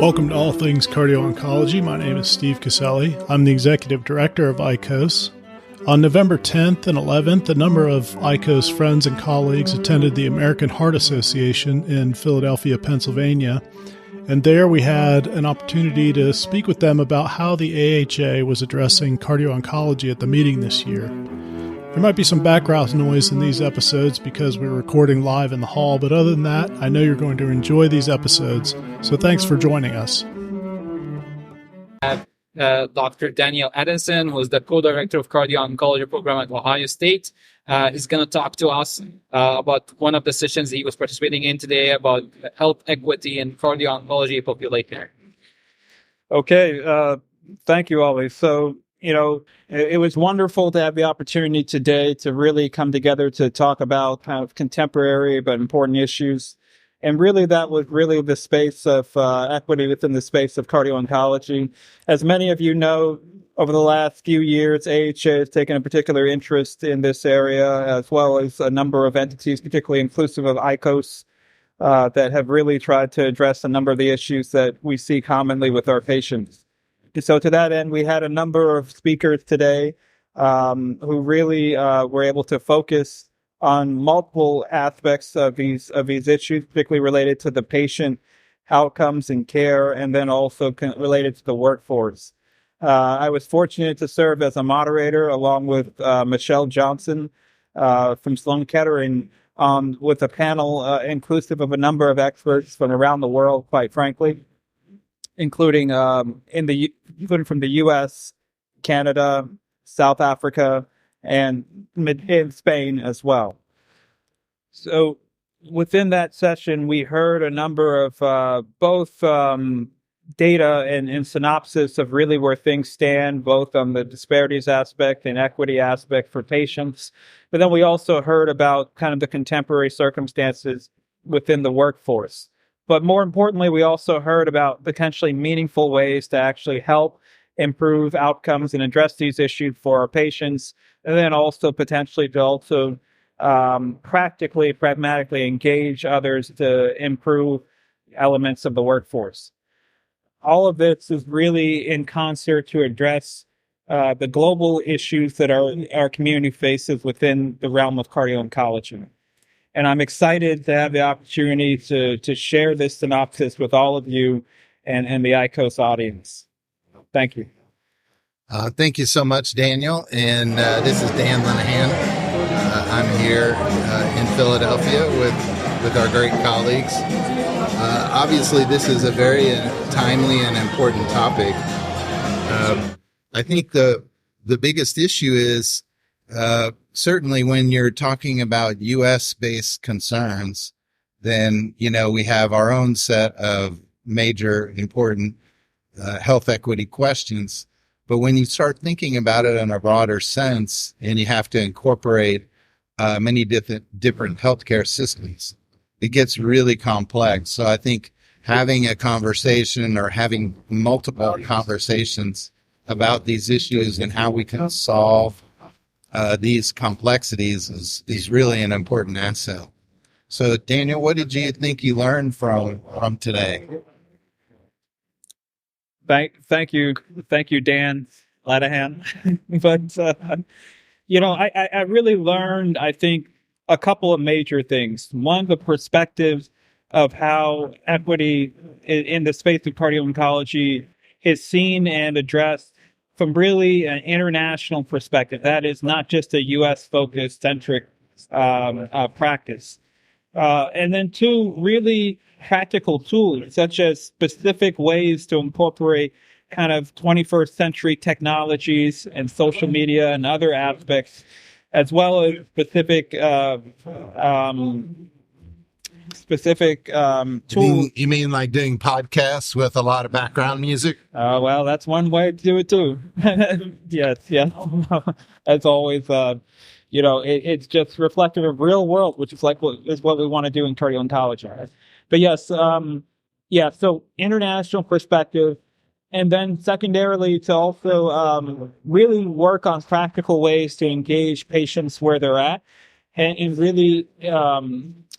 Welcome to All Things Cardio-Oncology. My name is Steve Caselli. I'm the Executive Director of ICOS. On November 10th and 11th, a number of ICOS friends and colleagues attended the American Heart Association in Philadephia, Pennsylvania. And there we had an opportunity to speak with them about how the AHA was addressing cardio-oncology at the meeting this year. There might be some background noise in these episodes because we're recording live in the hall, but other than that, I know you're going to enjoy these episodes, so thanks for joining us. Dr. Daniel Addison, who is the co-director of Cardio-Oncology program at Ohio State, is going to talk to us about one of the sessions he was participating in today about health equity in cardio-oncology population. Okay, thank you, Ali. So, it was wonderful to have the opportunity today to really come together to talk about kind of contemporary but important issues. And really, that was really the space of equity within the space of cardio-oncology. As many of you know, over the last few years, AHA has taken a particular interest in this area, as well as a number of entities, particularly inclusive of ICOS, that have really tried to address a number of the issues that we see commonly with our patients. So to that end, we had a number of speakers today who really were able to focus on multiple aspects of these issues, particularly related to the patient outcomes and care, and then also related to the workforce. I was fortunate to serve as a moderator along with Michelle Johnson from Sloan Kettering with a panel inclusive of a number of experts from around the world, quite frankly, including from the U.S., Canada, South Africa, and in Spain as well. So within that session, we heard a number of both data and synopsis of really where things stand, both on the disparities aspect and equity aspect for patients. But then we also heard about kind of the contemporary circumstances within the workforce. But more importantly, we also heard about potentially meaningful ways to actually help improve outcomes and address these issues for our patients, and then also potentially to also pragmatically engage others to improve elements of the workforce. All of this is really in concert to address the global issues that our community faces within the realm of cardio-oncology. And I'm excited to have the opportunity to share this synopsis with all of you and the ICOS audience. Thank you. Thank you so much, Daniel. And this is Dan Lenihan. I'm here in Philadephia with our great colleagues. Obviously, this is a very timely and important topic. I think the biggest issue is certainly when you're talking about U.S.-based concerns, then, we have our own set of major important health equity questions. But when you start thinking about it in a broader sense, and you have to incorporate many different healthcare systems, it gets really complex. So I think having a conversation or having multiple conversations about these issues and how we can solve these complexities is really an important asset. So, Daniel, what did you think you learned from today? Thank you, Dan Lenihan. But I really learned, I think, a couple of major things. One, the perspective of how equity in the space of cardio-oncology is seen and addressed from really an international perspective. That is not just a U.S.-focused centric practice. And then two, really practical tools, such as specific ways to incorporate kind of 21st century technologies and social media and other aspects, as well as specific tools. You mean like doing podcasts with a lot of background music? Well, that's one way to do it too. Yes. As always, it's just reflective of real world, which is what we want to do in cardio-oncology. But yes, so international perspective, and then secondarily to also really work on practical ways to engage patients where they're at, and really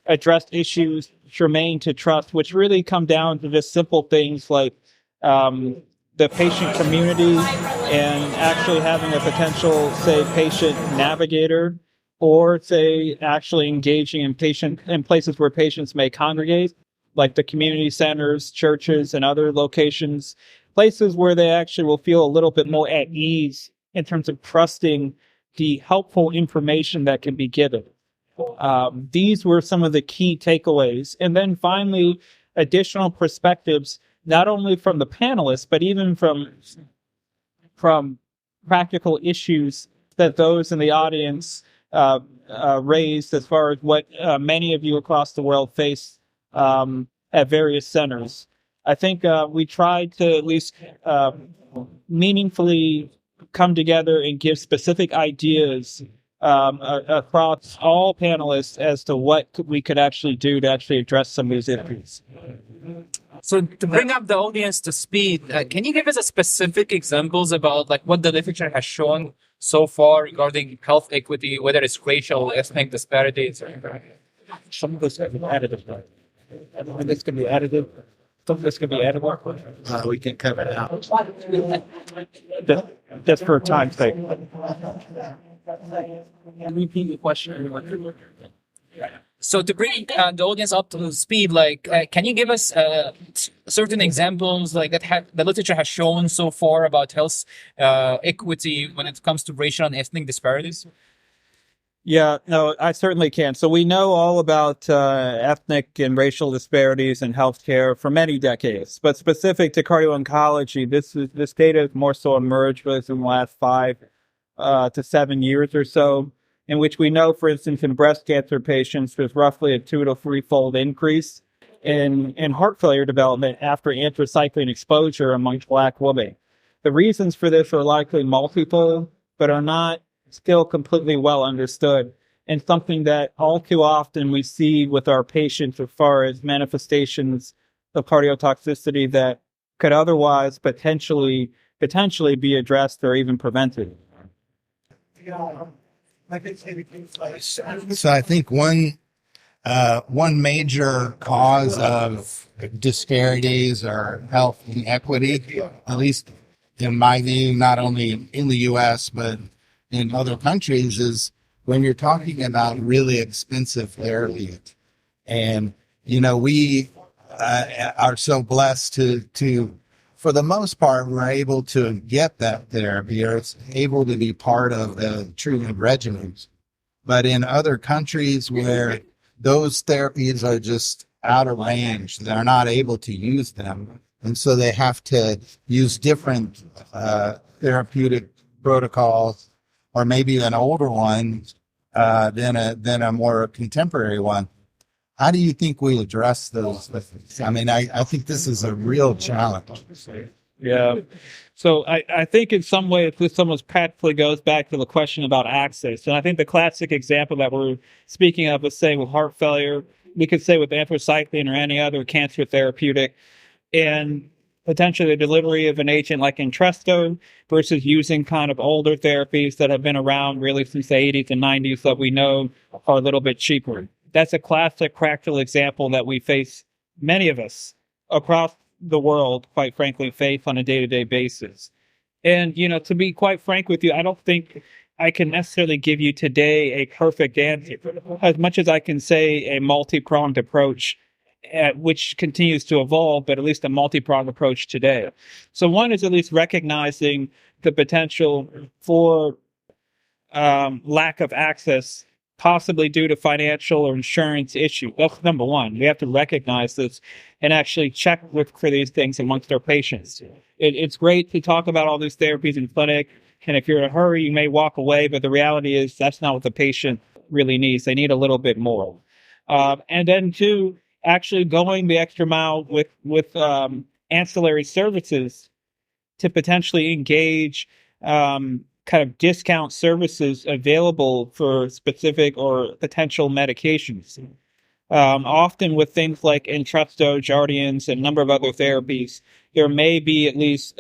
addressed issues germane to trust, which really come down to just simple things like the patient community and actually having a potential, say, patient navigator, or say actually engaging in places where patients may congregate, like the community centers, churches, and other locations, places where they actually will feel a little bit more at ease in terms of trusting the helpful information that can be given. These were some of the key takeaways. And then finally, additional perspectives, not only from the panelists, but even from practical issues that those in the audience raised, as far as what many of you across the world face at various centers. I think we tried to at least meaningfully come together and give specific ideas across all panelists as to what we could actually do to actually address some of these issues. So to bring up the audience to speed, can you give us a specific examples about like what the literature has shown so far regarding health equity, whether it's racial, ethnic disparities? Some of this can be additive. Some of this can be additive. Some of this can be additive. We can cut it out. Just for time's sake. Repeat the question. So to bring the audience up to speed, like, can you give us certain examples like that the literature has shown so far about health equity when it comes to racial and ethnic disparities? Yeah, no, I certainly can. So we know all about ethnic and racial disparities in healthcare for many decades, but specific to cardio-oncology, this data has more so emerged in the last 5 to 7 years or so, in which we know, for instance, in breast cancer patients, there's roughly a 2 to 3-fold increase in heart failure development after anthracycline exposure amongst Black women. The reasons for this are likely multiple, but are not still completely well understood, and something that all too often we see with our patients as far as manifestations of cardiotoxicity that could otherwise potentially be addressed or even prevented. So I think one major cause of disparities or health inequity, at least in my view, not only in the U.S., but in other countries, is when you're talking about really expensive therapy. And, we are so blessed to, for the most part, we're able to get that therapy, or it's able to be part of the treatment regimens. But in other countries where those therapies are just out of range, they're not able to use them. And so they have to use different therapeutic protocols, or maybe an older one than a more contemporary one. How do you think we address those things? I mean, I think this is a real challenge. Yeah. So I think in some way this almost practically goes back to the question about access. And I think the classic example that we're speaking of is, say, with heart failure, we could say with anthracycline or any other cancer therapeutic, and potentially the delivery of an agent like Entresto versus using kind of older therapies that have been around really since the 80s and 90s that we know are a little bit cheaper. That's a classic practical example that we face, many of us across the world, quite frankly, face on a day-to-day basis. And, to be quite frank with you, I don't think I can necessarily give you today a perfect answer, as much as I can say a multi-pronged approach, which continues to evolve, but at least a multi-pronged approach today. So one is at least recognizing the potential for lack of access, possibly due to financial or insurance issues. That's number one. We have to recognize this and actually check for these things amongst our patients. It's great to talk about all these therapies in clinic, and if you're in a hurry, you may walk away, but the reality is that's not what the patient really needs. They need a little bit more. And then two, actually going the extra mile with ancillary services to potentially engage kind of discount services available for specific or potential medications. Often with things like Entresto, Jardiance, and a number of other therapies, there may be at least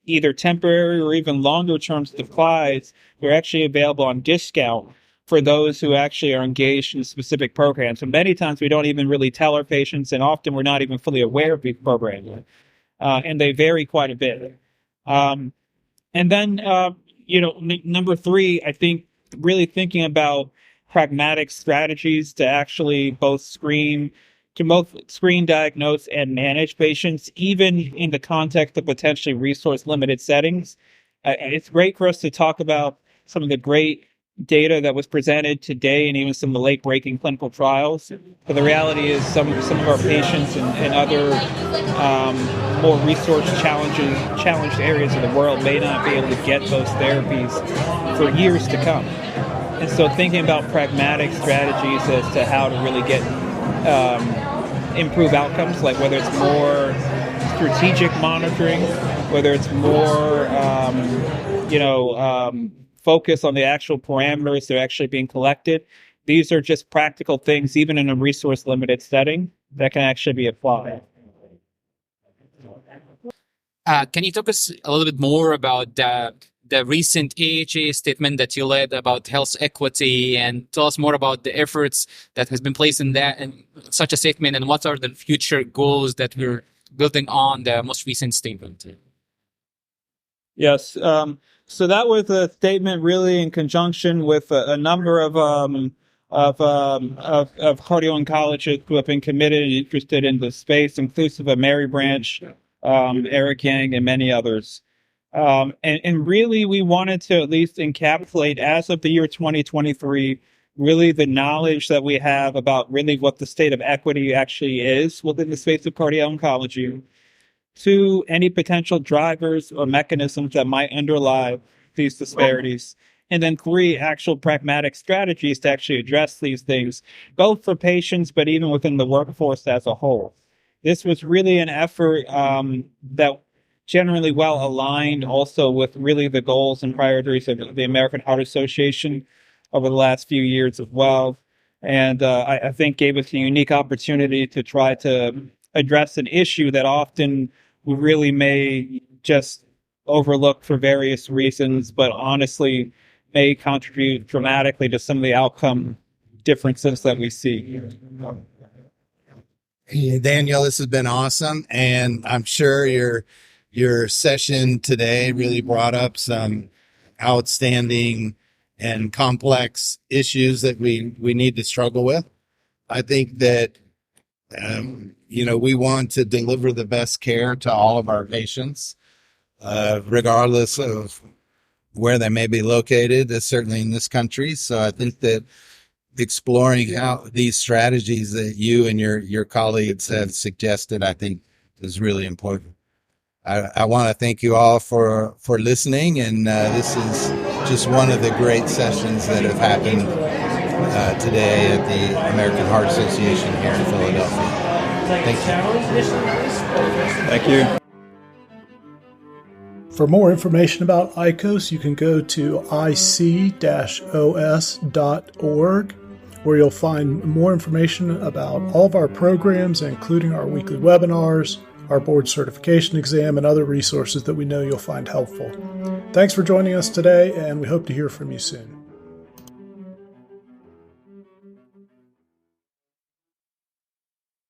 either temporary or even longer term supplies that are actually available on discount for those who actually are engaged in specific programs. So many times we don't even really tell our patients, and often we're not even fully aware of these programs. And they vary quite a bit. And then, number three, I think really thinking about pragmatic strategies to actually both screen, diagnose, and manage patients, even in the context of potentially resource-limited settings. It's great for us to talk about some of the great data that was presented today and even some of the late-breaking clinical trials. But the reality is some of our patients and other more resource-challenged areas of the world may not be able to get those therapies for years to come. And so thinking about pragmatic strategies as to how to really get improve outcomes, like whether it's more strategic monitoring, whether it's more focus on the actual parameters that are actually being collected. These are just practical things, even in a resource-limited setting, that can actually be applied. Can you talk us a little bit more about the recent AHA statement that you led about health equity, and tell us more about the efforts that has been placed in that and such a statement, and what are the future goals that we're building on the most recent statement? Yes. So that was a statement really in conjunction with a number of cardio-oncologists who have been committed and interested in the space, inclusive of Mary Branch, Eric Yang, and many others. And really, we wanted to at least encapsulate, as of the year 2023, really the knowledge that we have about really what the state of equity actually is within the space of cardio-oncology, to any potential drivers or mechanisms that might underlie these disparities. And then three, actual pragmatic strategies to actually address these things, both for patients, but even within the workforce as a whole. This was really an effort that generally well aligned also with really the goals and priorities of the American Heart Association over the last few years as well. And I think gave us a unique opportunity to try to address an issue that often we really may just overlook for various reasons, but honestly may contribute dramatically to some of the outcome differences that we see. Hey, Daniel, this has been awesome, and I'm sure your session today really brought up some outstanding and complex issues that we need to struggle with. I think that we want to deliver the best care to all of our patients, regardless of where they may be located, certainly in this country. So I think that exploring how these strategies that you and your colleagues have suggested, I think, is really important. I want to thank you all for listening, and this is just one of the great sessions that have happened today at the American Heart Association here in Philadelphia. Thank you. Thank you. For more information about ICOS, you can go to ic-os.org, where you'll find more information about all of our programs, including our weekly webinars, our board certification exam, and other resources that we know you'll find helpful. Thanks for joining us today, and we hope to hear from you soon.